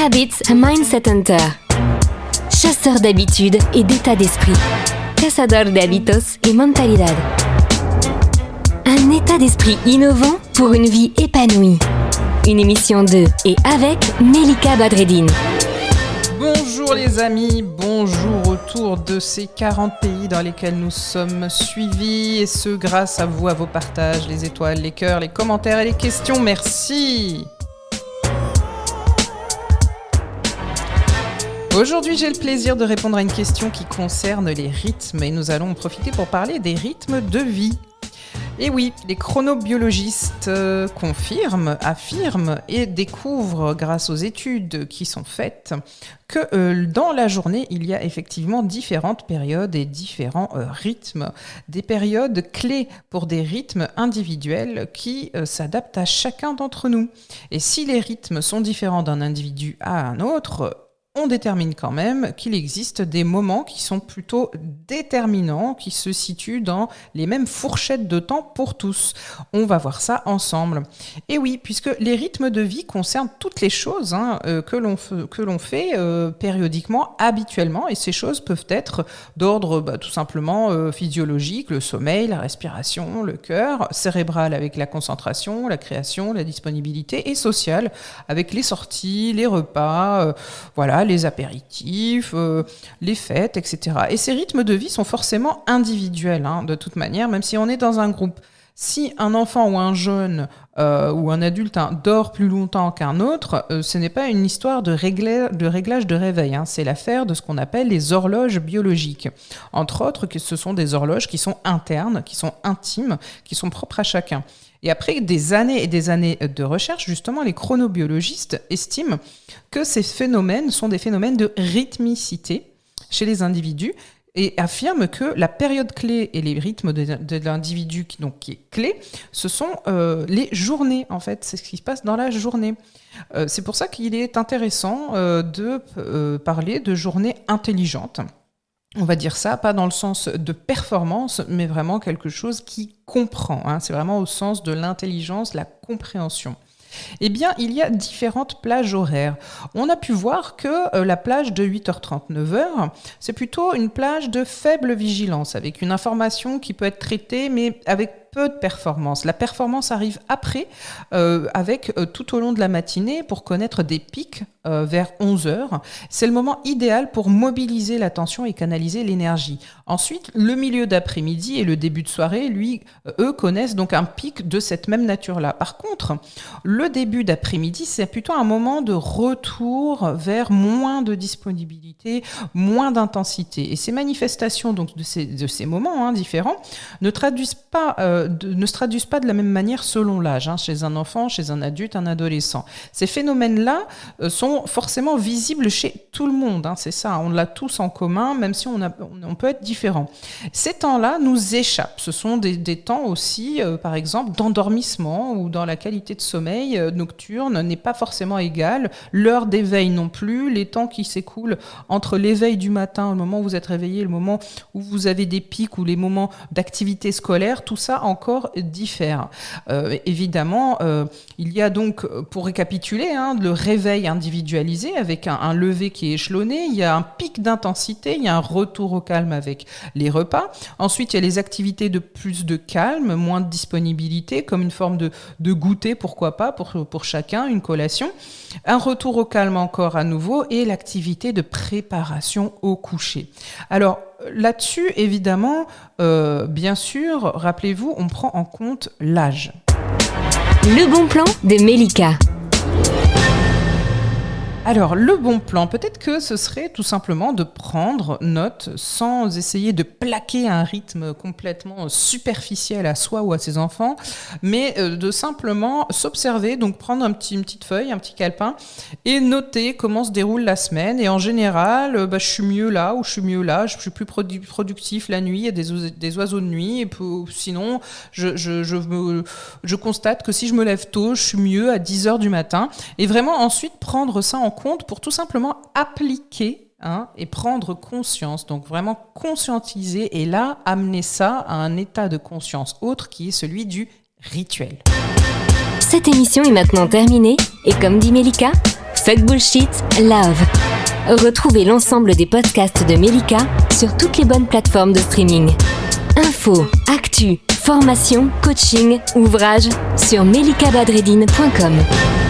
Habits a Mindset Hunter. Chasseur d'habitudes et d'état d'esprit. Cazador de hábitos y mentalidad. Un état d'esprit innovant pour une vie épanouie. Une émission de et avec Melika Badreddine. Bonjour les amis, bonjour autour de ces 40 pays dans lesquels nous sommes suivis, et ce grâce à vous, à vos partages, les étoiles, les cœurs, les commentaires et les questions. Merci. Aujourd'hui, j'ai le plaisir de répondre à une question qui concerne les rythmes, et nous allons en profiter pour parler des rythmes de vie. Et oui, les chronobiologistes affirment et découvrent grâce aux études qui sont faites que dans la journée, il y a effectivement différentes périodes et différents rythmes, des périodes clés pour des rythmes individuels qui s'adaptent à chacun d'entre nous. Et si les rythmes sont différents d'un individu à un autre, on détermine quand même qu'il existe des moments qui sont plutôt déterminants, qui se situent dans les mêmes fourchettes de temps pour tous. On va voir ça ensemble. Et oui, puisque les rythmes de vie concernent toutes les choses que l'on fait périodiquement, habituellement, et ces choses peuvent être d'ordre tout simplement physiologique, le sommeil, la respiration, le cœur, cérébral avec la concentration, la création, la disponibilité, et social avec les sorties, les repas, les apéritifs, les fêtes, etc. Et ces rythmes de vie sont forcément individuels, de toute manière, même si on est dans un groupe. Si un enfant ou un jeune ou un adulte dort plus longtemps qu'un autre, ce n'est pas une histoire de réglage de réveil, c'est l'affaire de ce qu'on appelle les horloges biologiques. Entre autres, ce sont des horloges qui sont internes, qui sont intimes, qui sont propres à chacun. Et après des années et des années de recherche, justement, les chronobiologistes estiment que ces phénomènes sont des phénomènes de rythmicité chez les individus et affirment que la période clé et les rythmes de l'individu qui est clé, ce sont les journées, en fait. C'est ce qui se passe dans la journée. C'est pour ça qu'il est intéressant de parler de journées intelligentes. On va dire ça, pas dans le sens de performance, mais vraiment quelque chose qui comprend. C'est vraiment au sens de l'intelligence, la compréhension. Eh bien, il y a différentes plages horaires. On a pu voir que la plage de 8h30, 9h, c'est plutôt une plage de faible vigilance, avec une information qui peut être traitée, mais avec peu de performance. La performance arrive après, tout au long de la matinée, pour connaître des pics vers 11h. C'est le moment idéal pour mobiliser l'attention et canaliser l'énergie. Ensuite, le milieu d'après-midi et le début de soirée, eux connaissent donc un pic de cette même nature-là. Par contre, le début d'après-midi, c'est plutôt un moment de retour vers moins de disponibilité, moins d'intensité. Et ces manifestations donc, de ces moments différents ne se traduisent pas de la même manière selon l'âge, chez un enfant, chez un adulte, un adolescent. Ces phénomènes-là sont forcément visibles chez tout le monde, c'est ça, on l'a tous en commun, même si on peut être différent. Ces temps-là nous échappent, ce sont des temps aussi, par exemple, d'endormissement ou dans la qualité de sommeil nocturne n'est pas forcément égale, l'heure d'éveil non plus, les temps qui s'écoulent entre l'éveil du matin, le moment où vous êtes réveillé, le moment où vous avez des pics ou les moments d'activité scolaire, tout ça encore diffère. Évidemment, il y a donc, pour récapituler, le réveil individualisé avec un lever qui est échelonné, il y a un pic d'intensité, il y a un retour au calme avec les repas. Ensuite, il y a les activités de plus de calme, moins de disponibilité, comme une forme de goûter, pourquoi pas, pour chacun, une collation. Un retour au calme encore à nouveau et l'activité de préparation au coucher. Alors, là-dessus, évidemment, bien sûr, rappelez-vous, on prend en compte l'âge. Le bon plan de Melika. Alors, le bon plan, peut-être que ce serait tout simplement de prendre note sans essayer de plaquer un rythme complètement superficiel à soi ou à ses enfants, mais de simplement s'observer, donc prendre une petite feuille, un petit calepin, et noter comment se déroule la semaine. Et en général, je suis mieux là ou je suis mieux là, je suis plus productif la nuit, il y a des oiseaux de nuit, et sinon, je constate que si je me lève tôt, je suis mieux à 10h du matin. Et vraiment ensuite prendre ça en compte pour tout simplement appliquer et prendre conscience, donc vraiment conscientiser et là amener ça à un état de conscience autre qui est celui du rituel. Cette émission est maintenant terminée et comme dit Melika, Fuck Bullshit, Love. Retrouvez l'ensemble des podcasts de Melika sur toutes les bonnes plateformes de streaming. Infos, actu, formation, coaching, ouvrages sur melikabadreddine.com.